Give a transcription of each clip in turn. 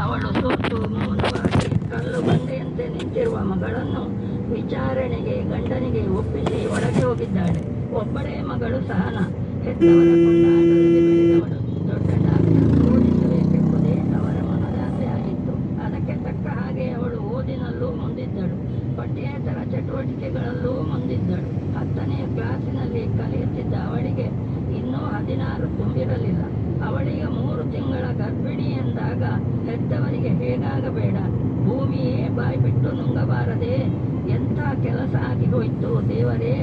ಅವಳು ಸೋತು ಮೌನವಾಗಿ ಕಲ್ಲು ಬಂಡೆಯಂತೆ ನಿಂತಿರುವ ಮಗಳನ್ನು ವಿಚಾರಣೆಗೆ ಗಂಡನಿಗೆ ಒಪ್ಪಿಸಿ ಒಳಗೆ ಹೋಗಿದ್ದಾಳೆ. ಒಬ್ಬಳೇ ಮಗಳು ಸಹನ. ಹೆತ್ತವರ ಕೊಂಡಾಟದಲ್ಲಿ ಬೆಳೆದವಳು. ದೊಡ್ಡ ಡಾಕ್ಟರ್ ಓದಿಸಬೇಕೆಂಬುದೇ ಅವರ ಮನದಾಸೆ ಆಗಿತ್ತು. ಅದಕ್ಕೆ ತಕ್ಕ ಹಾಗೆ ಅವಳು ಓದಿನಲ್ಲೂ ಮುಂದಿದ್ದಳು, ಪಠ್ಯೇತರ ಚಟುವಟಿಕೆಗಳಲ್ಲೂ ಮುಂದಿದ್ದಳು. 10ನೇ ಕ್ಲಾಸಿನಲ್ಲಿ ಕಲಿಯುತ್ತಿದ್ದ ಅವಳಿಗೆ ಇನ್ನೂ 16 ತುಂಬಿರಲಿಲ್ಲ. ಅವಳಿಗೆ 3 ತಿಂಗಳ ಗರ್ಭಿಣಿ ಎಂದಾಗ ಹೆತ್ತವರಿಗೆ ಹೇಗಾಗಬೇಡ, ಭೂಮಿಯೇ ಬಾಯ್ಬಿಟ್ಟು ನುಂಗಬಾರದೆ. ಎಂಥ ಕೆಲಸ ಆಗಿ ಹೋಯ್ತು ದೇವರೇ.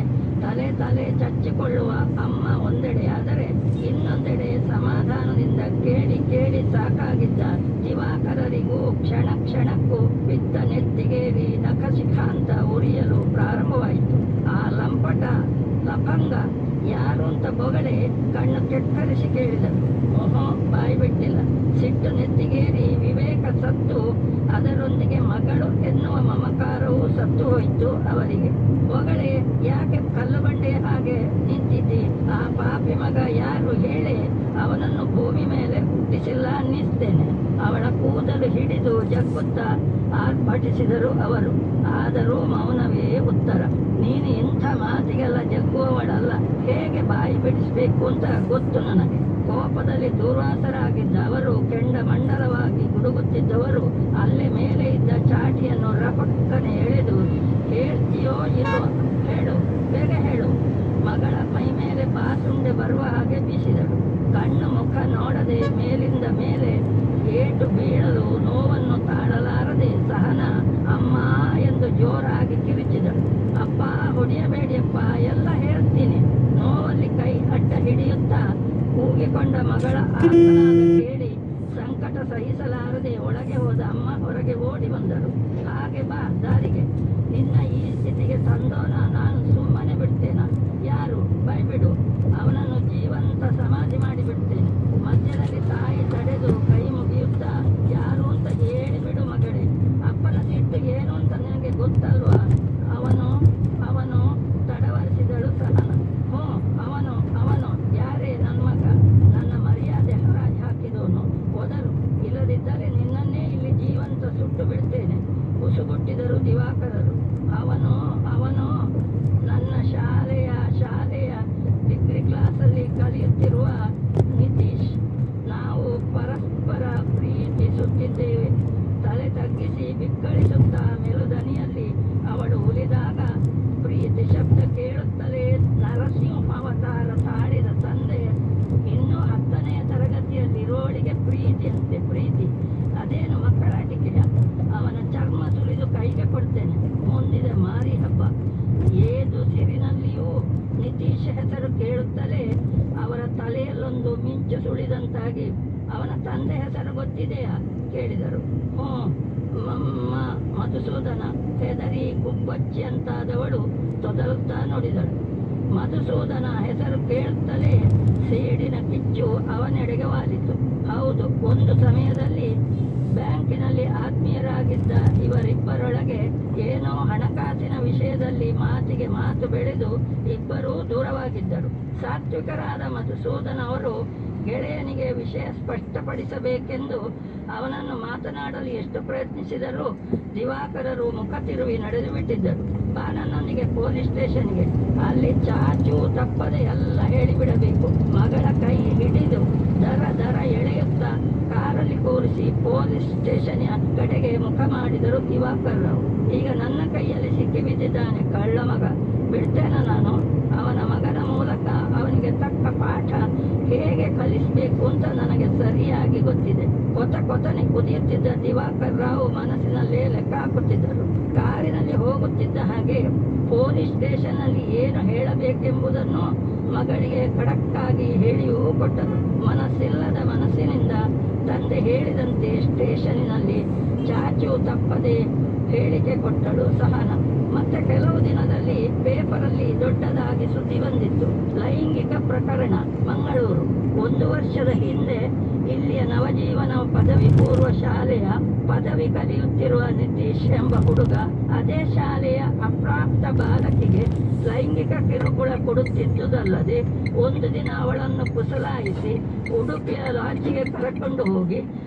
ತಲೆ ತಲೆ ಚಚ್ಚಿಕೊಳ್ಳುವ ಅಮ್ಮ ಒಂದೆಡೆ ಆದರೆ, ಇನ್ನೊಂದೆಡೆ ಸಮಾಧಾನದಿಂದ ಕೇಳಿ ಕೇಳಿ ಸಾಕಾಗಿದ್ದ ದಿವಾಕರರಿಗೂ ಕ್ಷಣ ಕ್ಷಣಕ್ಕೂ ಪಿತ್ತ ನೆತ್ತಿಗೇರಿ ನಖಶಿಖಾಂತ ಉರಿಯಲು ಪ್ರಾರಂಭವಾಯಿತು. ಆ ಲಂಪಟ ಲಫಂಗ ಯಾರು ಅಂತ ಬೊಗಳೆ ಕಣ್ಣು ಕೆಕ್ಕರಿಸಿ ಕೇಳಿದರು. ಓಹೋ, ಬಾಯಿ ಬಿಟ್ಟಿಲ್ಲ. ಸಿಟ್ಟು ನೆತ್ತಿಗೇರಿ ವಿವೇಕ ಸತ್ತು, ಅದರೊಂದಿಗೆ ಮಗಳು ಎನ್ನುವ ಮಮಕಾರವೂ ಸತ್ತು ಹೋಯಿತು ಅವರಿಗೆ. ಬೊಗಳೆ, ಯಾಕೆ ಕಲ್ಲು ಬಂಡೆ ಹಾಗೆ ನಿಂತಿದ್ದಿ? ಆ ಪಾಪಿ ಮಗ ಯಾರು ಹೇಳಿ? ಅವನನ್ನು ಭೂಮಿ ಮೇಲೆ ಹುಟ್ಟಿಸಿಲ್ಲ ಅನ್ನಿಸ್ತೇನೆ. ಅವಳ ಕೂದಲು ಹಿಡಿದು ಜಗ್ಗುತ್ತಾ ಆರ್ಭಟಿಸಿದರು ಅವರು. ಆದರೂ ಮೌನವೇ ಉತ್ತರ. ನೀನು ಇಂಥ ಮಾತಿಗೆಲ್ಲ ಜಗ್ಗುವವಳಲ್ಲ. ಹೇಗೆ ಬಾಯಿ ಬಿಡಿಸಬೇಕು ಅಂತ ಗೊತ್ತು ನನಗೆ. ಕೋಪದಲ್ಲಿ ದುರ್ವಾಸರಾಗಿದ್ದ ಅವರು ಕೆಂಡಮಂಡಲವಾಗಿ ಗುಡುಗುತ್ತಿದ್ದವರು ಅಲ್ಲೇ ಮೇಲೆ ಇದ್ದ ಚಾಟಿಯನ್ನು ರಪಕ್ಕನೆ ಎಳೆದು, ಹೇಳ್ತೀಯೋ ಇಲ್ವೋ? ಹೇಳು, ಬೇಗ ಹೇಳು. ಮಗಳ ಮೈ ಮೇಲೆ ಬಾಸುಂಡೆ ಬರುವ ಹಾಗೆ ಬೀಸಿದಳು. ಕಣ್ಣು ಮುಖ ನೋಡದೆ ಮೇಲಿಂದ ಮೇಲೆ ಏಟು ಬೀಳಲು ನೋವನ್ನು ತಾಳಲಾರದೆ ಸಹನ ಅಮ್ಮ ಎಂದು ಜೋರಾಗಿ ಕಿರಿಚಿದಳು. ಅಪ್ಪ, ಹೊಡೆಯಬೇಡಿಯಪ್ಪ, ಎಲ್ಲ ಹೇಳ್ತೀನಿ. ನೋವಲ್ಲಿ ಕೈ ಅಡ್ಡ ಹಿಡಿಯುತ್ತಾ ಕೂಗಿಕೊಂಡ ಮಗಳ ಆರ್ತನಾದ ಕೇಳಿ ಸಂಕಟ ಸಹಿಸಲಾರದೆ ಒಳಗೆ ಹೋದ ಅಮ್ಮ ಹೊರಗೆ ಓಡಿ ಬಂದರು. ಹಾಗೆ ಬಾ ದಾರಿಗೆ. ನಿನ್ನ ಈ ಸ್ಥಿತಿಗೆ ತಂದೋನ ನಾನು ಸುಮ್ಮನೆ ಬಿಡ್ತೇನ? ಯಾರು? ಬೈಬಿಡು. ಅವನನ್ನು ಜೀವಂತ ಸಮಾಧಿ ಮಾಡಿಬಿಡ್ತೇನೆ. ಮಧ್ಯದಲ್ಲಿ ತಾಯಿ ತಡೆದು ಕೈ ಮುಗಿಯುತ್ತಾ, ಯಾರು ಅಂತ ಹೇಳಿಬಿಡು ಮಗಳೇ. ಅಪ್ಪನ ಸಿಟ್ಟು ಏನು ಅಂತ ನಿನಗೆ ಗೊತ್ತಲ್ವಾ? ಅವನು ಅವನು ತಡವರಿಸಿದಳು ಸಹನ. ಹ್ಞೂ, ಅವನು ಅವನು ಯಾರೇ? ನನ್ನ ಮಗ. ನನ್ನ ಮರ್ಯಾದೆ ಹರಾಜು ಹಾಕಿದವನು. ಒದರು, ಇಲ್ಲದಿದ್ದರೆ ನಿನ್ನನ್ನೇ ಇಲ್ಲಿ ಜೀವಂತ ಸುಟ್ಟು ಬಿಡ್ತೇನೆ. ಉಸುಗುಟ್ಟಿದರು ದಿವಾಕರರು. ಅವನು ಅವನು ನನ್ನ ಶಾಲೆಯ ಡಿಗ್ರಿ ಕ್ಲಾಸಲ್ಲಿ ಕಲಿಯುತ್ತಿರುವ ನಿತೀಶ್. ನಾವು ಪರಸ್ಪರ ಪ್ರೀತಿಸುತ್ತಿದ್ದೇವೆ. ತಲೆ ತಗ್ಗಿಸಿ ಬಿಕ್ಕಳಿಸುತ್ತಾ ಮೆಲುದನಿಯಲ್ಲಿ ಅವಳು ಉಲಿದಾಗ ಪ್ರೀತಿ ಶಬ್ದ ಕೇಳುತ್ತಲೇ ನರಸಿಂಹಾವತಾರ ತಾಳಿದ ತಂದೆ ಇನ್ನೂ 10ನೇ ತರಗತಿಯಲ್ಲಿರೋಳಿಗೆ ಪ್ರೀತಿಯಂತೆ ಪ್ರೀತಿ. ಅದೇನು ಮಕ್ಕಳಾಟಿಕೆಯ? ಅವನ ಚರ್ಮ ಸುಲಿದು ಕೈಗೆ ಕೊಡ್ತೇನೆ. ಮುಂದಿದೆ ಮಾರಿ ಹಬ್ಬ. ಏದು ಸಿರಿನಲ್ಲಿಯೂ ನಿತೀಶ್ ಹೆಸರು ಕೇಳುತ್ತಲೇ ಅವರ ತಲೆಯಲ್ಲೊಂದು ಮಿಂಚು ಸುಳಿದಂತಾಗಿ, ಅವನ ತಂದೆ ಹೆಸರು ಗೊತ್ತಿದೆಯಾ? ಕೇಳಿದರು. ಮಧುಸೂದನ. ಹೆದರಿ ಕುಬ್ಬಚ್ಚಿ ಅಂತಾದವಳು ತೊದಲುತ್ತಾ ನೋಡಿದಳು. ಮಧುಸೂದನ ಹೆಸರು ಕೇಳುತ್ತಲೇ ಸೇಡಿನ ಕಿಚ್ಚು ಅವನೆಡೆಗೆ ವಾಲಿತು. ಹೌದು, ಒಂದು ಸಮಯದಲ್ಲಿ ಬ್ಯಾಂಕಿನಲ್ಲಿ ಆತ್ಮೀಯರಾಗಿದ್ದ ಇವರಿಬ್ಬರೊಳಗೆ ಏನೋ ಹಣಕಾಸಿನ ವಿಷಯದಲ್ಲಿ ಮಾತಿಗೆ ಮಾತು ಬೆಳೆದು ಇಬ್ಬರೂ ದೂರವಾಗಿದ್ದರು. ಸಾತ್ವಿಕರಾದ ಮಧುಸೂದನ್ ಅವರು ಗೆಳೆಯನಿಗೆ ವಿಷಯ ಸ್ಪಷ್ಟಪಡಿಸಬೇಕೆಂದು ಅವನನ್ನು ಮಾತನಾಡಲು ಎಷ್ಟು ಪ್ರಯತ್ನಿಸಿದರೂ ದಿವಾಕರರು ಮುಖ ತಿರುವಿ ನಡೆದು ಬಿಟ್ಟಿದ್ದರು. ಬಾ ನನ್ನೊಂದಿಗೆ ಪೊಲೀಸ್ ಸ್ಟೇಷನ್ಗೆ. ಅಲ್ಲಿ ಚಾಚು ತಪ್ಪದೆ ಎಲ್ಲ ಹೇಳಿಬಿಡಬೇಕು. ಮಗಳ ಕೈ ಹಿಡಿದು ದರ ಎಳೆಯುತ್ತಾ ಕಾರಲ್ಲಿ ಕೂರಿಸಿ ಪೊಲೀಸ್ ಸ್ಟೇಷನ್ ಕಡೆಗೆ ಮುಖ ಮಾಡಿದರು ದಿವಾಕರರು. ಈಗ ನನ್ನ ಕೈಯಲ್ಲಿ ಸಿಕ್ಕಿ ಬಿದ್ದಿದ್ದಾನೆ ಕಳ್ಳ ಮಗ. ಬಿಡ್ತೇನ ನಾನು? ಅವನ ಮಗನ ಮೂಲಕ ಅವನಿಗೆ ತಕ್ಕ ಪಾಠ ಹೇಗೆ ಕಲಿಸಬೇಕು ಅಂತ ನನಗೆ ಸರಿಯಾಗಿ ಗೊತ್ತಿದೆ. ಕೊತನೆ ಕುದಿಯುತ್ತಿದ್ದ ದಿವಾಕರ್ ರಾವ್ ಮನಸ್ಸಿನಲ್ಲೇ ಲೆಕ್ಕ ಹಾಕುತ್ತಿದ್ದರು. ಕಾರಿನಲ್ಲಿ ಹೋಗುತ್ತಿದ್ದ ಹಾಗೆ ಪೊಲೀಸ್ ಸ್ಟೇಷನ್ ಅಲ್ಲಿ ಏನು ಹೇಳಬೇಕೆಂಬುದನ್ನು ಮಗಳಿಗೆ ಖಡಕ್ಕಾಗಿ ಹೇಳಿಯೂ ಕೊಟ್ಟರು. ಮನಸ್ಸಿಲ್ಲದ ಮನಸ್ಸಿನಿಂದ ತಂದೆ ಹೇಳಿದಂತೆ ಸ್ಟೇಷನ್ನಲ್ಲಿ ಚಾಚು ತಪ್ಪದೆ ಹೇಳಿಕೆ ಕೊಟ್ಟಳು ಸಹನ. ಮತ್ತೆ ಕೆಲವು ದಿನದಲ್ಲಿ ಪೇಪರಲ್ಲಿ ದೊಡ್ಡದಾಗಿ ಸುದ್ದಿ ಬಂದಿತ್ತು. ಲೈಂಗಿಕ ಪ್ರಕರಣ, ಮಂಗಳೂರು. 1 ವರ್ಷದ ಹಿಂದೆ ಇಲ್ಲಿಯ ನವಜೀವನ ಪದವಿ ಪೂರ್ವ ಶಾಲೆಯ ಪದವಿ ಕಲಿಯುತ್ತಿರುವ ನಿತೀಶ್ ಎಂಬ ಹುಡುಗ ಅದೇ ಶಾಲೆಯ ಅಪ್ರಾಪ್ತ ಬಾಲಕಿಗೆ ಲೈಂಗಿಕ ಕಿರುಕುಳ ಕೊಡುತ್ತಿದ್ದುದಲ್ಲದೆ ಒಂದು ದಿನ ಅವಳನ್ನು ಕುಸಲಾಯಿಸಿ ಉಡುಪಿಯ ಲಾಡ್ಜಿಗೆ ಕರೆಕೊಂಡು ಹೋಗಿ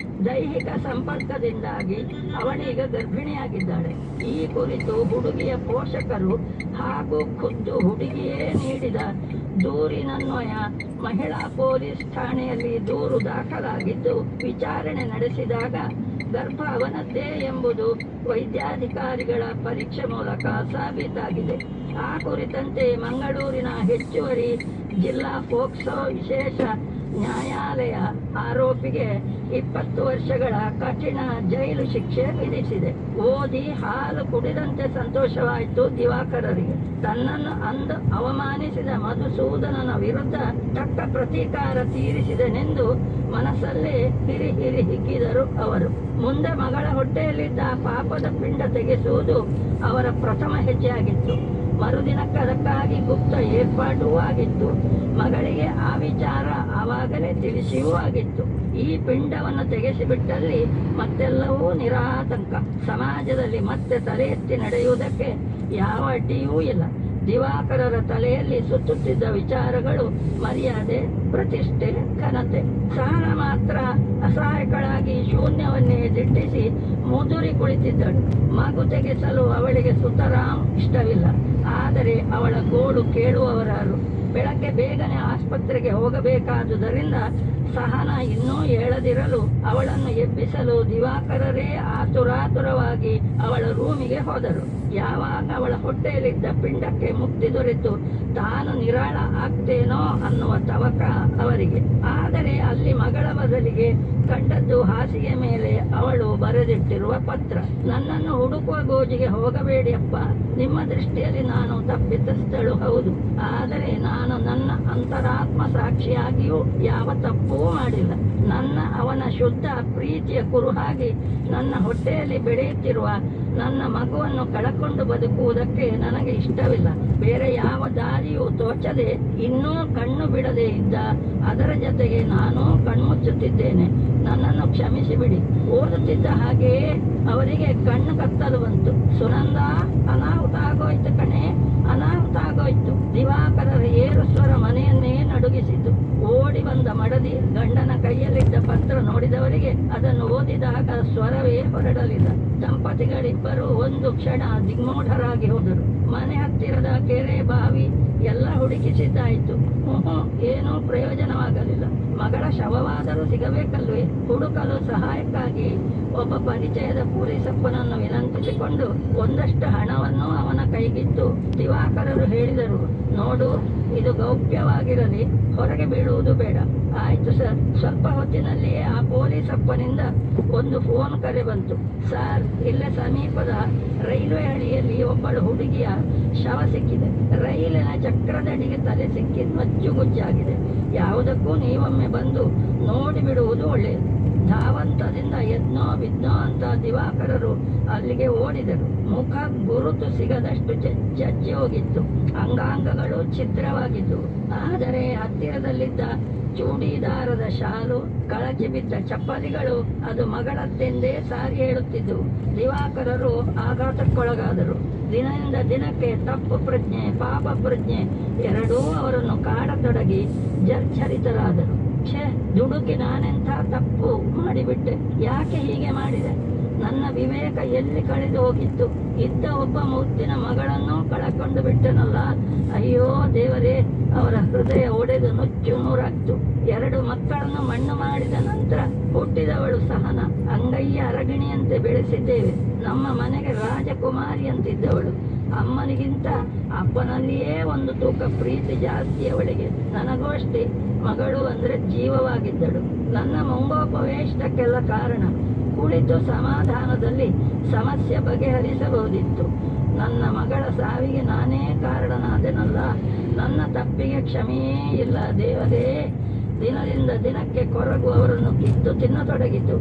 ದೈಹಿಕ ಸಂಪರ್ಕದಿಂದಾಗಿ ಅವಳೀಗ ಗರ್ಭಿಣಿಯಾಗಿದ್ದಾಳೆ. ಈ ಕುರಿತು ಹುಡುಗಿಯ ಪೋಷಕರು ಹಾಗೂ ಖುದ್ದು ಹುಡುಗಿಯೇ ನೀಡಿದ ದೂರಿನನ್ವಯ ಮಹಿಳಾ ಪೊಲೀಸ್ ಠಾಣೆಯಲ್ಲಿ ದೂರು ದಾಖಲಾಗಿದ್ದು, ವಿಚಾರಣೆ ನಡೆಸಿದಾಗ ಗರ್ಭ ಅವನದ್ದೇ ಎಂಬುದು ವೈದ್ಯಾಧಿಕಾರಿಗಳ ಪರೀಕ್ಷೆ ಮೂಲಕ ಸಾಬೀತಾಗಿದೆ. ಆ ಕುರಿತಂತೆ ಮಂಗಳೂರಿನ ಹೆಚ್ಚುವರಿ ಜಿಲ್ಲಾ ಪೋಕ್ಸೋ ವಿಶೇಷ ನ್ಯಾಯಾಲಯ ಆರೋಪಿಗೆ 20 ವರ್ಷಗಳ ಕಠಿಣ ಜೈಲು ಶಿಕ್ಷೆ ವಿಧಿಸಿದೆ. ಓದಿ ಹಾಲು ಕುಡಿದಂತೆ ಸಂತೋಷವಾಯಿತು ದಿವಾಕರರಿಗೆ. ತನ್ನನ್ನು ಅಂದು ಅವಮಾನಿಸಿದ ಮಧುಸೂದನನ ವಿರುದ್ಧ ತಕ್ಕ ಪ್ರತೀಕಾರ ತೀರಿಸಿದನೆಂದು ಮನಸ್ಸಲ್ಲೇ ಹಿರಿ ಹಿಗ್ಗಿದರು ಅವರು. ಮುಂದೆ ಮಗಳ ಹೊಟ್ಟೆಯಲ್ಲಿದ್ದ ಪಾಪದ ಪಿಂಡ ತೆಗೆಸುವುದು ಅವರ ಪ್ರಥಮ ಹೆಜ್ಜೆಯಾಗಿತ್ತು. ಮರುದಿನಕ್ಕೆ ಅದಕ್ಕಾಗಿ ಗುಪ್ತ ಏರ್ಪಾಟೂ ಆಗಿತ್ತು. ಮಗಳಿಗೆ ಆ ವಿಚಾರ ಆವಾಗಲೇ ತಿಳಿಸಿಯೂ ಆಗಿತ್ತು. ಈ ಪಿಂಡವನ್ನು ತೆಗೆಸಿಬಿಟ್ಟಲ್ಲಿ ಮತ್ತೆಲ್ಲವೂ ನಿರಾತಂಕ. ಸಮಾಜದಲ್ಲಿ ಮತ್ತೆ ತಲೆ ಎತ್ತಿ ನಡೆಯುವುದಕ್ಕೆ ಯಾವ ಅಡ್ಡಿಯೂ ಇಲ್ಲ. ದಿವಾಕರರ ತಲೆಯಲ್ಲಿ ಸುತ್ತುತ್ತಿದ್ದ ವಿಚಾರಗಳು ಮರ್ಯಾದೆ, ಪ್ರತಿಷ್ಠೆ, ಘನತೆ. ಸಹನ ಮಾತ್ರ ಅಸಹಾಯಕಳಾಗಿ ಶೂನ್ಯವನ್ನೇ ದಿಟ್ಟಿಸಿ ಮುದುರಿ ಕುಳಿತಿದ್ದಳು. ಮಗು ತೆಗೆಸಲು ಅವಳಿಗೆ ಸುತರಾಂ ಇಷ್ಟವಿಲ್ಲ. ಆದರೆ ಅವಳ ಗೋಳು ಕೇಳುವವರಾರು? ಬೆಳಗ್ಗೆ ಬೇಗನೆ ಆಸ್ಪತ್ರೆಗೆ ಹೋಗಬೇಕಾದುದರಿಂದ ಸಹನ ಇನ್ನೂ ಹೇಳದಿರಲು ಅವಳನ್ನು ಎಬ್ಬಿಸಲು ದಿವಾಕರರೇ ಆತುರಾತುರವಾಗಿ ಅವಳ ರೂಮಿಗೆ ಹೋದರು. ಯಾವಾಗ ಅವಳ ಹೊಟ್ಟೆಯಲ್ಲಿದ್ದ ಪಿಂಡಕ್ಕೆ ಮುಕ್ತಿ ದೊರೆತು ತಾನು ನಿರಾಳ ಆಗ್ತೇನೋ ಅನ್ನುವ ತವಕ ಅವರಿಗೆ. ಆದರೆ ಅಲ್ಲಿ ಮಗಳ ಬದಲಿಗೆ ಕಂಡದ್ದು ಹಾಸಿಗೆ ಮೇಲೆ ಅವಳು ಬರೆದಿಟ್ಟಿರುವ ಪತ್ರ. ನನ್ನನ್ನು ಹುಡುಕುವ ಗೋಜಿಗೆ ಹೋಗಬೇಡಿಯಪ್ಪ. ನಿಮ್ಮ ದೃಷ್ಟಿಯಲ್ಲಿ ನಾನು ತಪ್ಪಿತಸ್ಥಳು ಹೌದು. ಆದರೆ ನಾನು ನನ್ನ ಅಂತರಾತ್ಮ ಸಾಕ್ಷಿಯಾಗಿಯೂ ಯಾವ ತಪ್ಪೂ ಮಾಡಿಲ್ಲ. ನನ್ನ ಅವನ ಶುದ್ಧ ಪ್ರೀತಿಯ ಕುರುಹಾಗಿ ನನ್ನ ಹೊಟ್ಟೆಯಲ್ಲಿ ಬೆಳೆಯುತ್ತಿರುವ ನನ್ನ ಮಗುವನ್ನು ಕಳಕೊಂಡು ಬದುಕುವುದಕ್ಕೆ ನನಗೆ ಇಷ್ಟವಿಲ್ಲ. ಬೇರೆ ಯಾವ ದಾರಿಯೂ ತೋಚದೆ ಇನ್ನೂ ಕಣ್ಣು ಬಿಡದೆ ಇದ್ದ ಅದರ ಜೊತೆಗೆ ನಾನು ಕಣ್ಮುಚ್ಚುತ್ತಿದ್ದೇನೆ. ನನ್ನನ್ನು ಕ್ಷಮಿಸಿಬಿಡಿ. ಓದುತ್ತಿದ್ದ ಹಾಗೆಯೇ ಅವರಿಗೆ ಕಣ್ಣು ಕತ್ತಲು ಬಂತು. ಸುನಂದ, ಅನಾಹುತ ಆಗೋಯ್ತು ಕಣೆ, ಅನಾಹುತ ಆಗೋಯ್ತು. ದಿವಾಕರರ ಏರು ಸ್ವರ ಮನೆಯನ್ನೇ ನಡುಗಿಸಿತು. ಓಡಿ ಬಂದ ಮಡದಿ ಗಂಡನ ಕೈಯಲ್ಲಿದ್ದ ಪತ್ರ ನೋಡಿದವರಿಗೆ ಅದನ್ನು ಓದಿದಾಗ ಸ್ವರವೇ ಹೊರಡಲಿಲ್ಲ. ದಂಪತಿಗಳಿಬ್ಬರು ಒಂದು ಕ್ಷಣ ದಿಗ್ಮೂಢರಾಗಿ ಹೋದರು. ಮನೆ ಹತ್ತಿರದ ಕೆರೆ, ಬಾವಿ ಎಲ್ಲ ಹುಡುಕಿಸಿದ್ದಾಯಿತು. ಏನೂ ಪ್ರಯೋಜನವಾಗಲಿಲ್ಲ. ಮಗಳ ಶವವಾದರೂ ಸಿಗಬೇಕಲ್ವೇ? ಹುಡುಕಲು ಸಹಾಯಕ್ಕಾಗಿ ಒಬ್ಬ ಪರಿಚಯದ ಪೊಲೀಸಪ್ಪನನ್ನು ವಿನಂತಿಸಿಕೊಂಡು ಒಂದಷ್ಟು ಹಣವನ್ನು ಅವನ ಕೈಗಿತ್ತು. ದಿವಾಕರರು ಹೇಳಿದರು, ನೋಡು, ಇದು ಗೌಪ್ಯವಾಗಿರಲಿ, ಹೊರಗೆ ಬೀಳುವುದು ಬೇಡ. ಆಯ್ತು ಸರ್. ಸ್ವಲ್ಪ ಹೊತ್ತಿನಲ್ಲಿಯೇ ಆ ಪೊಲೀಸಪ್ಪನಿಂದ ಒಂದು ಫೋನ್ ಕರೆ ಬಂತು. ಸರ್, ಇಲ್ಲೇ ಸಮೀಪದ ರೈಲ್ವೆ ಹಳಿಯಲ್ಲಿ ಒಬ್ಬಳು ಹುಡುಗಿಯ ಶವ ಸಿಕ್ಕಿದೆ. ರೈಲಿನ ಚಕ್ರದಡಿಗೆ ತಲೆ ಸಿಕ್ಕಿ ಮಜ್ಜುಗುಜ್ಜಾಗಿದೆ. ಯಾವುದಕ್ಕೂ ನೀವೊಮ್ಮೆ ಬಂದು ನೋಡಿ ಬಿಡುವುದು ಒಳ್ಳೆಯದು. ಧಾವಂತದಿಂದ ಎದ್ನೋ ಬಿದ್ನೋ ಅಂತ ದಿವಾಕರರು ಅಲ್ಲಿಗೆ ಓಡಿದರು. ಮುಖ ಗುರುತು ಸಿಗದಷ್ಟು ಚಚ್ಚಿ ಹೋಗಿತ್ತು. ಅಂಗಾಂಗಗಳು ಛಿದ್ರವಾಗಿದ್ದವು. ಆದರೆ ಹತ್ತಿರದಲ್ಲಿದ್ದ ಚೂಡಿದಾರದ ಶಾಲು, ಕಳಚಿ ಬಿದ್ದ ಚಪ್ಪಲಿಗಳು ಅದು ಮಗಳತ್ತೆಂದೇ ಸಾರಿ ಹೇಳುತ್ತಿದ್ದವು. ದಿವಾಕರರು ಆಘಾತಕ್ಕೊಳಗಾದರು. ದಿನದಿಂದ ದಿನಕ್ಕೆ ತಪ್ಪು ಪ್ರಜ್ಞೆ, ಪಾಪ ಪ್ರಜ್ಞೆ ಎರಡೂ ಅವರನ್ನು ಕಾಡತೊಡಗಿ ಜರ್ಝರಿತರಾದರು. ಛೇ, ದುಡುಕಿ ನಾನೆಂಥ ತಪ್ಪು ಮಾಡಿಬಿಟ್ಟೆ. ಯಾಕೆ ಹೀಗೆ ಮಾಡಿದೆ? ನನ್ನ ವಿವೇಕ ಎಲ್ಲಿ ಕಳೆದು ಹೋಗಿತ್ತು? ಇದ್ದ ಒಬ್ಬ ಮುತ್ತಿನ ಮಗಳನ್ನು ಕಳಕೊಂಡು ಬಿಟ್ಟನಲ್ಲ. ಅಯ್ಯೋ ದೇವರೇ! ಅವರ ಹೃದಯ ಒಡೆದು ನುಚ್ಚು ನೂರಾಗ್ತು. 2 ಮಕ್ಕಳನ್ನು ಮಣ್ಣು ಮಾಡಿದ ನಂತರ ಹುಟ್ಟಿದವಳು ಸಹನ. ಅಂಗೈಯ ಅರಗಿಣಿಯಂತೆ ಬೆಳೆಸಿದ್ದೇವೆ. ನಮ್ಮ ಮನೆಗೆ ರಾಜಕುಮಾರಿ ಅಂತಿದ್ದವಳು. ಅಮ್ಮನಿಗಿಂತ ಅಪ್ಪನಲ್ಲಿಯೇ ಒಂದು ತೂಕ ಪ್ರೀತಿ ಜಾಸ್ತಿ ಅವಳಿಗೆ. ನನಗೂ ಅಷ್ಟೇ. ಮಗಳು ಅಂದ್ರೆ ಜೀವವಾಗಿದ್ದಳು. ನನ್ನ ಮುಂಗೋಪವೇ ಇಷ್ಟಕ್ಕೆಲ್ಲ ಕಾರಣ. ಕುಳಿತು ಸಮಾಧಾನದಲ್ಲಿ ಸಮಸ್ಯೆ ಬಗೆಹರಿಸಬಹುದಿತ್ತು. ನನ್ನ ಮಗಳ ಸಾವಿಗೆ ನಾನೇ ಕಾರಣನಾದೆನಲ್ಲ. ನನ್ನ ತಪ್ಪಿಗೆ ಕ್ಷಮೆಯೇ ಇಲ್ಲ ದೇವರೇ. ದಿನದಿಂದ ದಿನಕ್ಕೆ ಕೊರಗು ಅವರನ್ನು ಕಿತ್ತು ತಿನ್ನತೊಡಗಿತು.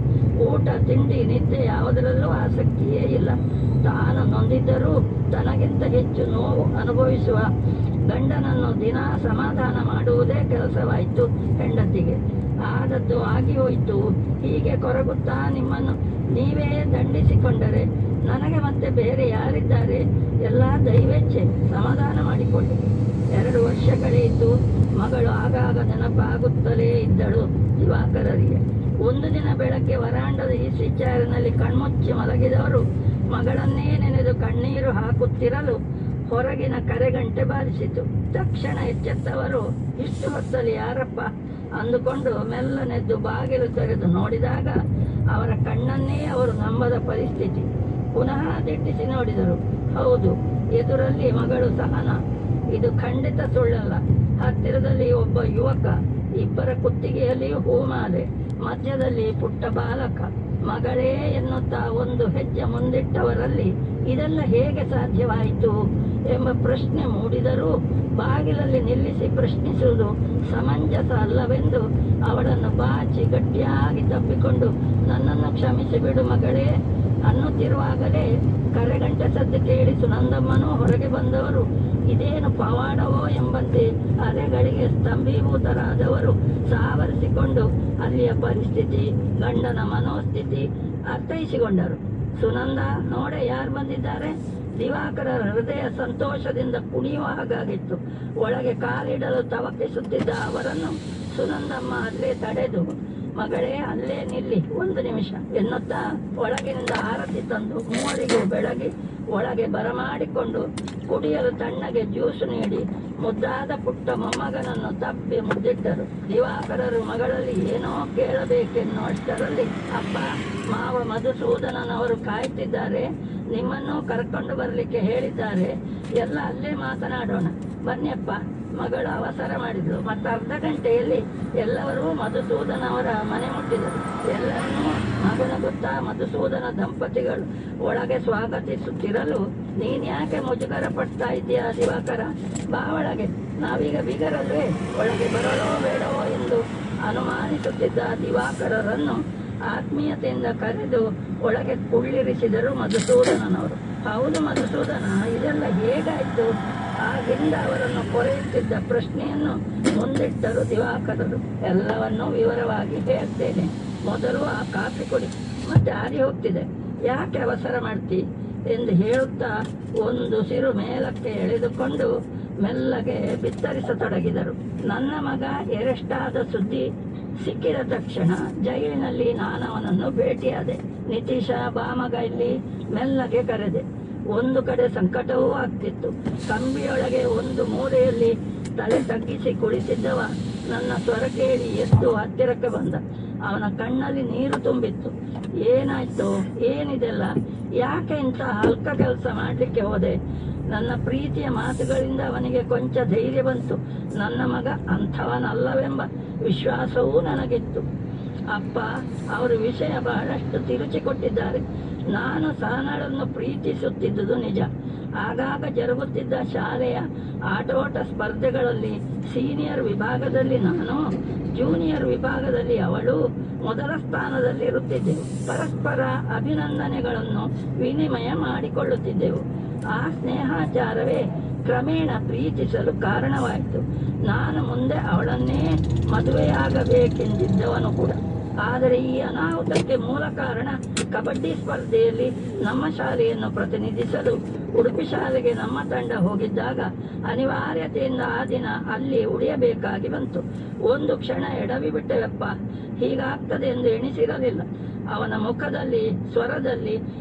ಊಟ, ತಿಂಡಿ, ನಿದ್ದೆ ಯಾವುದರಲ್ಲೂ ಆಸಕ್ತಿಯೇ ಇಲ್ಲ. ತಾನು ನೊಂದಿದ್ದರೂ ತನಗಿಂತ ಹೆಚ್ಚು ನೋವು ಅನುಭವಿಸುವ ಗಂಡನನ್ನು ದಿನ ಸಮಾಧಾನ ಮಾಡುವುದೇ ಕೆಲಸವಾಯಿತು ಹೆಂಡತಿಗೆ. ಆದದ್ದು ಆಗಿ ಹೋಯಿತು. ಹೀಗೆ ಕೊರಗುತ್ತಾ ನಿಮ್ಮನ್ನು ನೀವೇ ದಂಡಿಸಿಕೊಂಡರೆ ನನಗೆ ಮತ್ತೆ ಬೇರೆ ಯಾರಿದ್ದಾರೆ? ಎಲ್ಲ ದೈವೇಚ್ಛೆ. ಸಮಾಧಾನ ಮಾಡಿಕೊಳ್ಳಿ. 2 ವರ್ಷ ಕಳೆಯಿತು. ಮಗಳು ಆಗಾಗ ನೆನಪಾಗುತ್ತಲೇ ಇದ್ದಳು ದಿವಾಕರರಿಗೆ. ಒಂದು ದಿನ ಬೆಳಗ್ಗೆ ವರಾಂಡದ ಈಸಿ ಚಾರಿನಲ್ಲಿ ಕಣ್ಮುಚ್ಚಿ ಮಲಗಿದವರು ಮಗಳನ್ನೇ ನೆನೆದು ಕಣ್ಣೀರು ಹಾಕುತ್ತಿರಲು ಹೊರಗಿನ ಕರೆಗಂಟೆ ಬಾರಿಸಿತು. ತಕ್ಷಣ ಎಚ್ಚೆತ್ತವರು ಇಷ್ಟು ಹೊತ್ತಲ್ಲಿ ಯಾರಪ್ಪ ಅಂದುಕೊಂಡು ಮೆಲ್ಲನೆದ್ದು ಬಾಗಿಲು ತೆರೆದು ನೋಡಿದಾಗ ಅವರ ಕಣ್ಣನ್ನೇ ಅವರು ನಂಬದ ಪರಿಸ್ಥಿತಿ. ಪುನಃ ದಿಟ್ಟಿಸಿ ನೋಡಿದರು. ಹೌದು, ಎದುರಲ್ಲಿ ಮಗಳು ಸಹನ. ಇದು ಖಂಡಿತ ಸುಳ್ಳಲ್ಲ. ಹತ್ತಿರದಲ್ಲಿ ಒಬ್ಬ ಯುವಕ, ಇಬ್ಬರ ಕುತ್ತಿಗೆಯಲ್ಲಿಯೂ ಹೂಮಾಲೆ, ಮಧ್ಯದಲ್ಲಿ ಪುಟ್ಟ ಬಾಲಕ. ಮಗಳೇ ಎನ್ನುತ್ತಾ ಒಂದು ಹೆಜ್ಜೆ ಮುಂದಿಟ್ಟವರಲ್ಲಿ ಇದೆಲ್ಲ ಹೇಗೆ ಸಾಧ್ಯವಾಯಿತು ಎಂಬ ಪ್ರಶ್ನೆ ಮೂಡಿದರೂ ಬಾಗಿಲಲ್ಲಿ ನಿಲ್ಲಿಸಿ ಪ್ರಶ್ನಿಸುವುದು ಸಮಂಜಸ ಅಲ್ಲವೆಂದು ಅವಳನ್ನು ಬಾಚಿ ಗಟ್ಟಿಯಾಗಿ ತಪ್ಪಿಕೊಂಡು ನನ್ನನ್ನು ಕ್ಷಮಿಸಿಬಿಡು ಮಗಳೇ ಅನ್ನುತ್ತಿರುವಾಗಲೇ ಕರೆಗಂಟೆ ಸದ್ದು ಕೇಳಿ ಸುನಂದಮ್ಮನೂ ಹೊರಗೆ ಬಂದವರು. ಇದೇನು ಪವಾಡವೋ ಎಂಬಂತೆ ಅಲೆಗಳಿಗೆ ಸ್ತಂಭೀಭೂತರಾದವರು ಸಾವರಿಸಿಕೊಂಡು ಅಲ್ಲಿಯ ಪರಿಸ್ಥಿತಿ, ಗಂಡನ ಮನೋಸ್ಥಿತಿ ಅರ್ಥೈಸಿಕೊಂಡರು. ಸುನಂದ, ನೋಡೆ ಯಾರು ಬಂದಿದ್ದಾರೆ. ದಿವಾಕರರ ಹೃದಯ ಸಂತೋಷದಿಂದ ಕುಣಿಯುವ ಹಾಗಾಗಿತ್ತು. ಒಳಗೆ ಕಾಲಿಡಲು ತವಕಿಸುತ್ತಿದ್ದ ಅವರನ್ನು ಸುನಂದಮ್ಮ ಅಲ್ಲೇ ತಡೆದು, ಮಗಳೇ ಅಲ್ಲೇ ನಿಲ್ಲಿ, ಒಂದು ನಿಮಿಷ ಎನ್ನುತ್ತಾ ಒಳಗಿನಿಂದ ಆರತಿ ತಂದು ಮೂವರಿಗೂ ಬೆಳಗಿ ಒಳಗೆ ಬರಮಾಡಿಕೊಂಡು ಕುಡಿಯಲು ತಣ್ಣಗೆ ಜ್ಯೂಸು ನೀಡಿ ಮುದ್ದಾದ ಪುಟ್ಟ ಮೊಮ್ಮಗನನ್ನು ತಪ್ಪಿ ಮುದ್ದಿಟ್ಟರು. ದಿವಾಕರರು ಮಗಳಲ್ಲಿ ಏನೋ ಕೇಳಬೇಕೆನ್ನುವಷ್ಟರಲ್ಲಿ, ಅಪ್ಪ, ಮಾವ ಮಧುಸೂದನನವರು ಕಾಯ್ತಿದ್ದಾರೆ, ನಿಮ್ಮನ್ನು ಕರ್ಕೊಂಡು ಬರಲಿಕ್ಕೆ ಹೇಳಿದ್ದಾರೆ, ಎಲ್ಲ ಅಲ್ಲೇ ಮಾತನಾಡೋಣ, ಬನ್ನಿಯಪ್ಪ. ಮಗಳು ಅವಸರ ಮಾಡಿದ್ರು. ಮತ್ತು ಅರ್ಧ ಗಂಟೆಯಲ್ಲಿ ಎಲ್ಲರೂ ಮಧುಸೂದನ ಅವರ ಮನೆ ಮುಟ್ಟಿದರು. ಎಲ್ಲರನ್ನೂ ನಗುನಗುತ್ತಾ ಮಧುಸೂದನ ದಂಪತಿಗಳು ಒಳಗೆ ಸ್ವಾಗತಿಸುತ್ತಿರಲು, ನೀನ್ಯಾಕೆ ಮುಜುಗರ ಪಡ್ತಾ ಇದೆಯಾ ದಿವಾಕರ, ಬಾ ಒಳಗೆ, ನಾವೀಗ ಬೀಗರಲ್ವೇ, ಒಳಗೆ ಬರಲೋ ಬೇಡವೋ ಎಂದು ಅನುಮಾನಿಸುತ್ತಿದ್ದ ದಿವಾಕರರನ್ನು ಆತ್ಮೀಯತೆಯಿಂದ ಕರೆದು ಒಳಗೆ ಕುಳ್ಳಿರಿಸಿದರು ಮಧುಸೂದನನವರು. ಹೌದು ಮಧುಸೂದನ, ಇದೆಲ್ಲ ಹೇಗಾಯ್ತು? ಆಗಿಂದ ಅವರನ್ನು ಕೊರೆಯುತ್ತಿದ್ದ ಪ್ರಶ್ನೆಯನ್ನು ಮುಂದಿಟ್ಟರು ದಿವಾಕರರು. ಎಲ್ಲವನ್ನೂ ವಿವರವಾಗಿ ಹೇಳ್ತೇನೆ. ಮೊದಲು ಆ ಕಾಫಿ ಕುಡಿ, ಮತ್ತೆ ಆರಿ ಹೋಗ್ತಿದೆ, ಯಾಕೆ ಅವಸರ ಮಾಡ್ತಿ ಎಂದು ಹೇಳುತ್ತಾ ಒಂದು ಸಿರು ಮೇಲಕ್ಕೆ ಎಳೆದುಕೊಂಡು ಮೆಲ್ಲಗೆ ಬಿತ್ತರಿಸತೊಡಗಿದರು. ನನ್ನ ಮಗ ಎರೆಸ್ಟಾದ ಸುದ್ದಿ ಸಿಕ್ಕಿದ ತಕ್ಷಣ ಜೈಲಿನಲ್ಲಿ ನಾನವನನ್ನು ಭೇಟಿಯಾದೆ. ನಿತೀಶ, ಬಾ ಮಗ ಇಲ್ಲಿ, ಮೆಲ್ಲಗೆ ಕರೆದೆ. ಒಂದು ಕಡೆ ಸಂಕಟವೂ ಆಗ್ತಿತ್ತು. ಕಂಬಿಯೊಳಗೆ ಒಂದು ಮೂಲೆಯಲ್ಲಿ ತಲೆ ತಗ್ಗಿಸಿ ಕುಳಿತಿದ್ದವ ನನ್ನ ಸ್ವರ ಕೇಳಿ ಎದ್ದು ಹತ್ತಿರಕ್ಕೆ ಬಂದ. ಅವನ ಕಣ್ಣಲ್ಲಿ ನೀರು ತುಂಬಿತ್ತು. ಏನಾಯ್ತು, ಏನಿದೆಲ್ಲ, ಯಾಕೆ ಇಂಥ ಹಲ್ಕ ಕೆಲಸ ಮಾಡಲಿಕ್ಕೆ ಹೋದೆ? ನನ್ನ ಪ್ರೀತಿಯ ಮಾತುಗಳಿಂದ ಅವನಿಗೆ ಕೊಂಚ ಧೈರ್ಯ ಬಂತು. ನನ್ನ ಮಗ ಅಂಥವನಲ್ಲವೆಂಬ ವಿಶ್ವಾಸವೂ ನನಗಿತ್ತು. ಅಪ್ಪ, ಅವರು ವಿಷಯ ಬಹಳಷ್ಟು ತಿರುಚಿಕೊಟ್ಟಿದ್ದಾರೆ. ನಾನು ಸಹನಳನ್ನು ಪ್ರೀತಿಸುತ್ತಿದ್ದುದು ನಿಜ. ಆಗಾಗ ಜರುಗುತ್ತಿದ್ದ ಶಾಲೆಯ ಆಟೋಟ ಸ್ಪರ್ಧೆಗಳಲ್ಲಿ ಸೀನಿಯರ್ ವಿಭಾಗದಲ್ಲಿ ನಾನು, ಜೂನಿಯರ್ ವಿಭಾಗದಲ್ಲಿ ಅವಳು ಮೊದಲ ಸ್ಥಾನದಲ್ಲಿರುತ್ತಿದ್ದೆವು. ಪರಸ್ಪರ ಅಭಿನಂದನೆಗಳನ್ನು ವಿನಿಮಯ ಮಾಡಿಕೊಳ್ಳುತ್ತಿದ್ದೆವು. ಆ ಸ್ನೇಹಾಚಾರವೇ ಕ್ರಮೇಣ ಪ್ರೀತಿಸಲು ಕಾರಣವಾಯಿತು. ನಾನು ಮುಂದೆ ಅವಳನ್ನೇ ಮದುವೆಯಾಗಬೇಕೆಂದಿದ್ದವನು ಕೂಡ. ಆದರೆ ಈ ಅನಾಹುತಕ್ಕೆ ಮೂಲ ಕಾರಣ ಕಬಡ್ಡಿ ಸ್ಪರ್ಧೆಯಲ್ಲಿ ನಮ್ಮ ಶಾಲೆಯನ್ನು ಪ್ರತಿನಿಧಿಸಲು ಉಡುಪಿ ಶಾಲೆಗೆ ನಮ್ಮ ತಂಡ ಹೋಗಿದ್ದಾಗ ಅನಿವಾರ್ಯತೆಯಿಂದ ಆ ದಿನ ಅಲ್ಲಿ ಉಳಿಯಬೇಕಾಗಿ ಬಂತು. ಒಂದು ಕ್ಷಣ ಎಡವಿ ಬಿಟ್ಟೆವಪ್ಪ, ಹೀಗಾಗ್ತದೆ ಎಂದು ಎಣಿಸಿರಲಿಲ್ಲ. ಅವನ ಮುಖದಲ್ಲಿ, ಸ್ವರದಲ್ಲಿ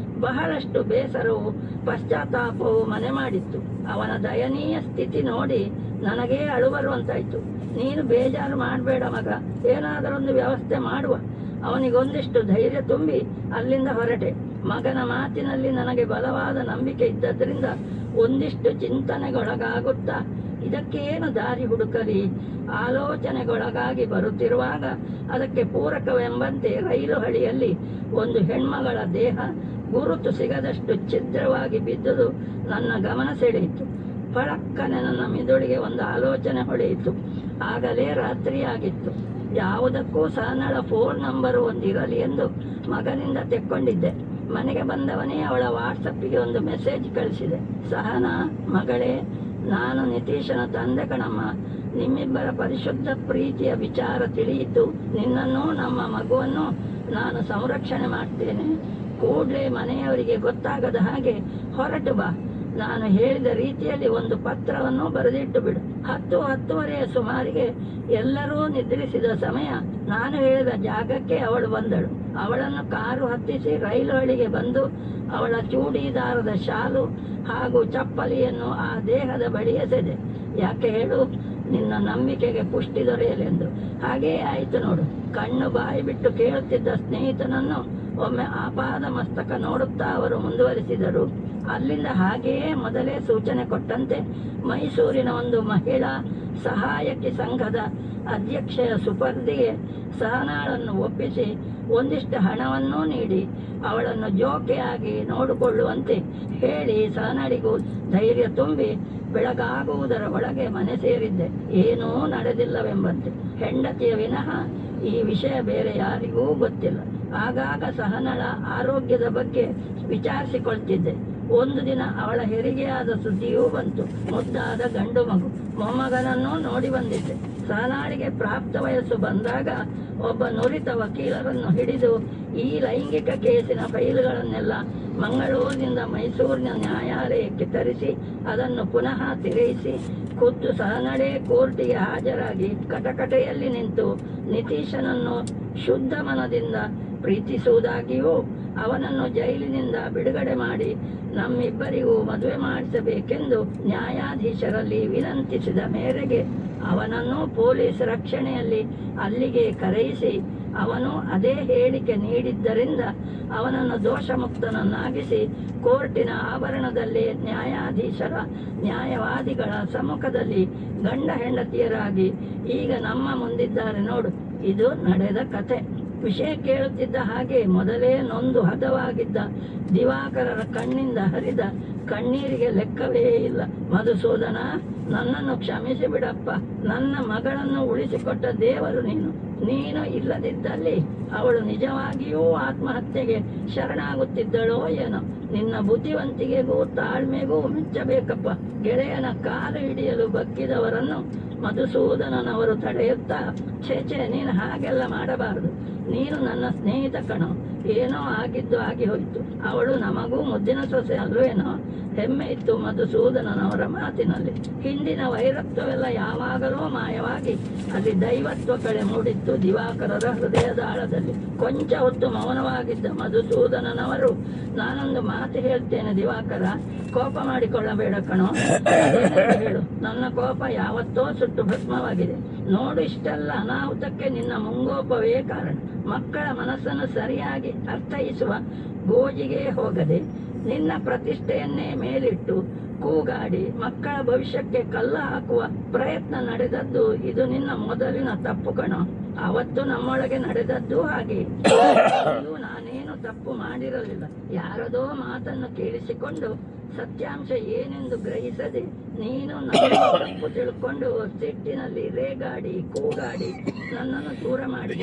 ಬಹಳಷ್ಟು ಬೇಸರವು, ಪಶ್ಚಾತ್ತಾಪವು ಮನೆ ಮಾಡಿತ್ತು. ಅವನ ದಯನೀಯ ಸ್ಥಿತಿ ನೋಡಿ ನನಗೇ ಅಳು ಬರುವಂತಾಯ್ತು. ನೀನು ಬೇಜಾರು ಮಾಡಬೇಡ ಮಗ, ಏನಾದರೊಂದು ವ್ಯವಸ್ಥೆ ಮಾಡುವ. ಅವನಿಗೊಂದಿಷ್ಟು ಧೈರ್ಯ ತುಂಬಿ ಅಲ್ಲಿಂದ ಹೊರಟೆ. ಮಗನ ಮಾತಿನಲ್ಲಿ ನನಗೆ ಬಲವಾದ ನಂಬಿಕೆ ಇದ್ದದ್ರಿಂದ ಒಂದಿಷ್ಟು ಚಿಂತನೆಗೊಳಗಾಗುತ್ತಾ ಇದಕ್ಕೇನು ದಾರಿ ಹುಡುಕಲಿ ಆಲೋಚನೆಗೊಳಗಾಗಿ ಬರುತ್ತಿರುವಾಗ ಅದಕ್ಕೆ ಪೂರಕವೆಂಬಂತೆ ರೈಲು ಹಳಿಯಲ್ಲಿ ಒಂದು ಹೆಣ್ಮಗಳ ದೇಹ ಗುರುತು ಸಿಗದಷ್ಟು ಛಿದ್ರವಾಗಿ ಬಿದ್ದುದು ನನ್ನ ಗಮನ ಸೆಳೆಯಿತು. ಫಳಕ್ಕನೆ ನನ್ನ ಮಿದುಳಿಗೆ ಒಂದು ಆಲೋಚನೆ ಹೊಳೆಯಿತು. ಆಗಲೇ ರಾತ್ರಿಯಾಗಿತ್ತು. ಯಾವುದಕ್ಕೂ ಸಹನಳ ಫೋನ್ ನಂಬರು ಒಂದಿರಲಿ ಎಂದು ಮಗನಿಂದ ತೆಕ್ಕೊಂಡಿದ್ದೆ. ಮನೆಗೆ ಬಂದವನೇ ಅವಳ ವಾಟ್ಸಪ್ಪಿಗೆ ಒಂದು ಮೆಸೇಜ್ ಕಳಿಸಿದೆ. ಸಹನ, ಮಗಳೇ, ನಾನು ನಿತೀಶನ ತಂದೆ ಕಣಮ್ಮ. ನಿಮ್ಮಿಬ್ಬರ ಪರಿಶುದ್ಧ ಪ್ರೀತಿಯ ವಿಚಾರ ತಿಳಿಯಿತು. ನಿನ್ನನ್ನು, ನಮ್ಮ ಮಗುವನ್ನು ನಾನು ಸಂರಕ್ಷಣೆ ಮಾಡ್ತೇನೆ. ಕೂಡಲೇ ಮನೆಯವರಿಗೆ ಗೊತ್ತಾಗದ ಹಾಗೆ ಹೊರಟು ಬಾ. ನಾನು ಹೇಳಿದ ರೀತಿಯಲ್ಲಿ ಒಂದು ಪತ್ರವನ್ನು ಬರೆದಿಟ್ಟು ಬಿಡು. 10:10:30 ಸುಮಾರಿಗೆ ಎಲ್ಲರೂ ನಿದ್ರಿಸಿದ ಸಮಯ ನಾನು ಹೇಳಿದ ಜಾಗಕ್ಕೆ ಅವಳು ಬಂದಳು. ಅವಳನ್ನು ಕಾರು ಹತ್ತಿಸಿ ರೈಲು ಹಳಿಗೆ ಬಂದು ಅವಳ ಚೂಡಿದಾರದ ಶಾಲು ಹಾಗೂ ಚಪ್ಪಲಿಯನ್ನು ಆ ದೇಹದ ಬಳಿ ಎಸೆದೆ. ಯಾಕೆ ಹೇಳು? ನಿನ್ನ ನಂಬಿಕೆಗೆ ಪುಷ್ಟಿ ದೊರೆಯಲೆಂದು. ಹಾಗೇ ಆಯಿತು ನೋಡು. ಕಣ್ಣು ಬಾಯಿ ಬಿಟ್ಟು ಕೇಳುತ್ತಿದ್ದ ಸ್ನೇಹಿತನನ್ನು ಒಮ್ಮೆ ಆಪಾದ ಮಸ್ತಕ ನೋಡುತ್ತಾ ಅವರು ಮುಂದುವರಿಸಿದರು. ಅಲ್ಲಿಂದ ಹಾಗೆಯೇ ಮೊದಲೇ ಸೂಚನೆ ಕೊಟ್ಟಂತೆ ಮೈಸೂರಿನ ಒಂದು ಮಹಿಳಾ ಸಹಾಯಕಿ ಸಂಘದ ಅಧ್ಯಕ್ಷೆಯ ಸುಪರ್ದಿಗೆ ಸಹನಾಳನ್ನು ಒಪ್ಪಿಸಿ ಒಂದಿಷ್ಟು ಹಣವನ್ನೂ ನೀಡಿ ಅವಳನ್ನು ಜೋಕೆಯಾಗಿ ನೋಡಿಕೊಳ್ಳುವಂತೆ ಹೇಳಿ ಸಹನಾಳಿಗೂ ಧೈರ್ಯ ತುಂಬಿ ಬೆಳಗಾಗುವುದರ ಒಳಗೆ ಮನೆ ಸೇರಿದ್ದೆ. ಏನೂ ನಡೆದಿಲ್ಲವೆಂಬಂತೆ. ಹೆಂಡತಿಯ ವಿನಃ ಈ ವಿಷಯ ಬೇರೆ ಯಾರಿಗೂ ಗೊತ್ತಿಲ್ಲ. ಆಗಾಗ ಸಹನಳ ಆರೋಗ್ಯದ ಬಗ್ಗೆ ವಿಚಾರಿಸಿಕೊಳ್ತಿದ್ದೆ. ಒಂದು ದಿನ ಅವಳ ಹೆರಿಗೆಯಾದ ಸುದ್ದಿಯೂ ಬಂತು. ಮುದ್ದಾದ ಗಂಡು ಮಗು, ಮೊಮ್ಮಗನನ್ನೂ ನೋಡಿ ಬಂದಿದ್ದೆ. ಸಹನಾಳಿಗೆ ಪ್ರಾಪ್ತ ವಯಸ್ಸು ಬಂದಾಗ ಒಬ್ಬ ನುರಿತ ವಕೀಲರನ್ನು ಹಿಡಿದು ಈ ಲೈಂಗಿಕ ಕೇಸಿನ ಫೈಲ್ಗಳನ್ನೆಲ್ಲ ಮಂಗಳೂರಿನಿಂದ ಮೈಸೂರಿನ ನ್ಯಾಯಾಲಯಕ್ಕೆ ತರಿಸಿ ಅದನ್ನು ಪುನಃ ತಿರುಗಿಸಿ ಖುದ್ದು ಸಹನಳೇ ಕೋರ್ಟಿಗೆ ಹಾಜರಾಗಿ ಕಟಕಟೆಯಲ್ಲಿ ನಿಂತು ನಿತೀಶನನ್ನು ಶುದ್ಧ ಮನದಿಂದ ಪ್ರೀತಿಸುವುದಾಗಿಯೂ ಅವನನ್ನು ಜೈಲಿನಿಂದ ಬಿಡುಗಡೆ ಮಾಡಿ ನಮ್ಮಿಬ್ಬರಿಗೂ ಮದುವೆ ಮಾಡಿಸಬೇಕೆಂದು ನ್ಯಾಯಾಧೀಶರಲ್ಲಿ ವಿನಂತಿಸಿದ ಮೇರೆಗೆ ಅವನನ್ನು ಪೊಲೀಸ್ ರಕ್ಷಣೆಯಲ್ಲಿ ಅಲ್ಲಿಗೆ ಕರೆಯಿಸಿ ಅವನು ಅದೇ ಹೇಳಿಕೆ ನೀಡಿದ್ದರಿಂದ ಅವನನ್ನು ದೋಷಮುಕ್ತನನ್ನಾಗಿಸಿ ಕೋರ್ಟಿನ ಆವರಣದಲ್ಲಿ ನ್ಯಾಯಾಧೀಶರ ನ್ಯಾಯವಾದಿಗಳ ಸಮ್ಮುಖದಲ್ಲಿ ಗಂಡ ಹೆಂಡತಿಯರಾಗಿ ಈಗ ನಮ್ಮ ಮುಂದಿದ್ದಾರೆ ನೋಡು. ಇದು ನಡೆದ ಕತೆ. ವಿಷಯ ಕೇಳುತ್ತಿದ್ದ ಹಾಗೆ ಮೊದಲೇ ನೊಂದು ಹದವಾಗಿದ್ದ ದಿವಾಕರರ ಕಣ್ಣಿಂದ ಹರಿದ ಕಣ್ಣೀರಿಗೆ ಲೆಕ್ಕವೇ ಇಲ್ಲ. ಮಧುಸೂದನ, ನನ್ನನ್ನು ಕ್ಷಮಿಸಿ ಬಿಡಪ್ಪ. ನನ್ನ ಮಗಳನ್ನು ಉಳಿಸಿಕೊಟ್ಟ ದೇವರು ನೀನು ಇಲ್ಲದಿದ್ದಲ್ಲಿ ಅವಳು ನಿಜವಾಗಿಯೂ ಆತ್ಮಹತ್ಯೆಗೆ ಶರಣಾಗುತ್ತಿದ್ದಳೋ ಏನೋ. ನಿನ್ನ ಬುದ್ಧಿವಂತಿಕೆಗೂ ತಾಳ್ಮೆಗೂ ಮೆಚ್ಚಬೇಕಪ್ಪ. ಗೆಳೆಯನ ಕಾಲು ಹಿಡಿಯಲು ಬಗ್ಗಿದವರನ್ನು ಮಧುಸೂದನನವರು ತಡೆಯುತ್ತಾ, ಛೇ ನೀನು ಹಾಗೆಲ್ಲ ಮಾಡಬಾರದು. ನೀನು ನನ್ನ ಸ್ನೇಹಿತ ಕಣೋ. ಏನೋ ಆಗಿದ್ದು ಆಗಿ ಹೋಯ್ತು. ಅವಳು ನಮಗೂ ಮುದ್ದಿನ ಸೊಸೆ ಅಲ್ವೇನೋ. ಹೆಮ್ಮೆ ಇತ್ತು ಮಧುಸೂದನನವರ ಮಾತಿನಲ್ಲಿ. ಹಿಂದಿನ ವೈರತ್ವವೆಲ್ಲ ಯಾವಾಗಲೂ ಮಾಯವಾಗಿ ಅಲ್ಲಿ ದೈವತ್ವ ಕಳೆ ಮೂಡಿತ್ತು ದಿವಾಕರರ ಹೃದಯದ ಆಳದಲ್ಲಿ. ಕೊಂಚ ಹೊತ್ತು ಮೌನವಾಗಿದ್ದ ಮಧುಸೂದನನವರು, ನಾನೊಂದು ಮಾತು ಹೇಳ್ತೇನೆ ದಿವಾಕರ, ಕೋಪ ಮಾಡಿಕೊಳ್ಳಬೇಡ ಕಣೋ. ಹೇಳು. ನನ್ನ ಕೋಪ ಯಾವತ್ತೋ ಸುಟ್ಟು ಭಸ್ಮವಾಗಿದೆ. ನೋಡು, ಇಷ್ಟೆಲ್ಲ ಅನಾಹುತಕ್ಕೆ ನಿನ್ನ ಮುಂಗೋಪವೇ ಕಾರಣ. ಮಕ್ಕಳ ಮನಸ್ಸನ್ನು ಸರಿಯಾಗಿ ಅರ್ಥೈಸುವ ಗೋಜಿಗೆ ಹೋಗದೆ ನಿನ್ನ ಪ್ರತಿಷ್ಠೆಯನ್ನೇ ಮೇಲಿಟ್ಟು ಕೂಗಾಡಿ ಮಕ್ಕಳ ಭವಿಷ್ಯಕ್ಕೆ ಕಲ್ಲು ಹಾಕುವ ಪ್ರಯತ್ನ ನಡೆದದ್ದು ಇದು ನಿನ್ನ ಮೊದಲಿನ ತಪ್ಪು ಕಣೋ. ಅವತ್ತು ನಮ್ಮೊಳಗೆ ನಡೆದದ್ದು ಹಾಗೆ. ನಾನೇನು ತಪ್ಪು ಮಾಡಿರಲಿಲ್ಲ. ಯಾರದೋ ಮಾತನ್ನು ಕೇಳಿಸಿಕೊಂಡು ಸತ್ಯಾಂಶ ಏನೆಂದು ಗ್ರಹಿಸದೆ ನೀನು ನನ್ನ ತಪ್ಪು ತಿಳ್ಕೊಂಡು ಸಿಟ್ಟಿನಲ್ಲಿ ರೇಗಾಡಿ ಕೂಗಾಡಿ ನನ್ನನ್ನು ದೂರ ಮಾಡಿ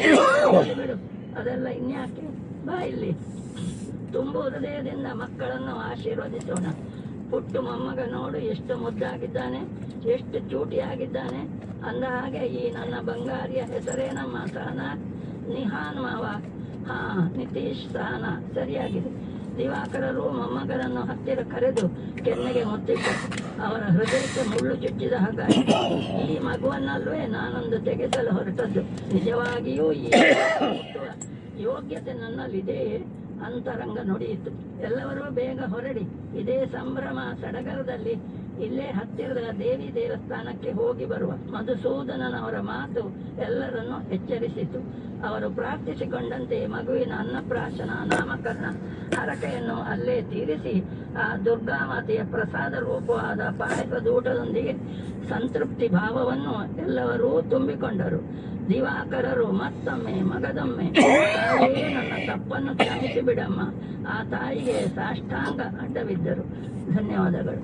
ಬಿಡು. ಅದೆಲ್ಲ ಇನ್ಯಾಕೆ? ಬಾ ಇಲ್ಲಿ. ತುಂಬು ಹೃದಯದಿಂದ ಮಕ್ಕಳನ್ನು ಆಶೀರ್ವದಿಸೋಣ. ಪುಟ್ಟು ಮೊಮ್ಮಗ ನೋಡು, ಎಷ್ಟು ಮುದ್ದಾಗಿದ್ದಾನೆ, ಎಷ್ಟು ಚೂಟಿಯಾಗಿದ್ದಾನೆ. ಅಂದ ಹಾಗೆ ಈ ನನ್ನ ಬಂಗಾರಿಯ ಹೆಸರೇನಮ್ಮ? ಸಹನಾ? ನಿಹಾನ್ ಮಾವ? ಹಾ, ನಿತೀಶ್ ಸಹನಾ, ಸರಿಯಾಗಿದೆ. ದಿವಾಕರರು ಮೊಮ್ಮಗನನ್ನು ಹತ್ತಿರ ಕರೆದು ಕೆನ್ನೆಗೆ ಮುತ್ತಿಟ್ಟರು. ಅವರ ಹೃದಯಕ್ಕೆ ಮುಳ್ಳು ಚುಚ್ಚಿದ ಹಾಗಾಯಿತು. ಈ ಮಗುವನ್ನಲ್ವೇ ನಾನೊಂದು ತೆಗೆಸಲು ಹೊರಟದ್ದು. ನಿಜವಾಗಿಯೂ ಈ ಯೋಗ್ಯತೆ ನನ್ನಲ್ಲಿದೆಯೇ? ಅಂತರಂಗ ನುಡಿಯಿತು. ಎಲ್ಲರೂ ಬೇಗ ಹೊರಡಿ ಇದೇ ಸಂಭ್ರಮ ಸಡಗರದಲ್ಲಿ ಇಲ್ಲೇ ಹತ್ತಿರದ ದೇವಿ ದೇವಸ್ಥಾನಕ್ಕೆ ಹೋಗಿ ಬರುವ. ಮಧುಸೂದನನವರ ಮಾತು ಎಲ್ಲರನ್ನೂ ಎಚ್ಚರಿಸಿತು. ಅವರು ಪ್ರಾರ್ಥಿಸಿಕೊಂಡಂತೆ ಮಗುವಿನ ಅನ್ನಪ್ರಾಶನ, ನಾಮಕರಣ ಹರಕೆಯನ್ನು ಅಲ್ಲೇ ತೀರಿಸಿ ಆ ದುರ್ಗಾಮಾತೆಯ ಪ್ರಸಾದ ರೂಪವಾದ ಪಾಯಸದೂಟದೊಂದಿಗೆ ಸಂತೃಪ್ತಿ ಭಾವವನ್ನು ಎಲ್ಲರೂ ತುಂಬಿಕೊಂಡರು. ದಿವಾಕರರು ಮತ್ತೊಮ್ಮೆ ಮಗದೊಮ್ಮೆ, ತಾಯಿಯೇ ನನ್ನ ತಪ್ಪನ್ನು ಕ್ಷಮಿಸಿ ಬಿಡಮ್ಮ, ಆ ತಾಯಿಗೆ ಸಾಷ್ಟಾಂಗ ಅಡ್ಡವಿದ್ದರು. ಧನ್ಯವಾದಗಳು.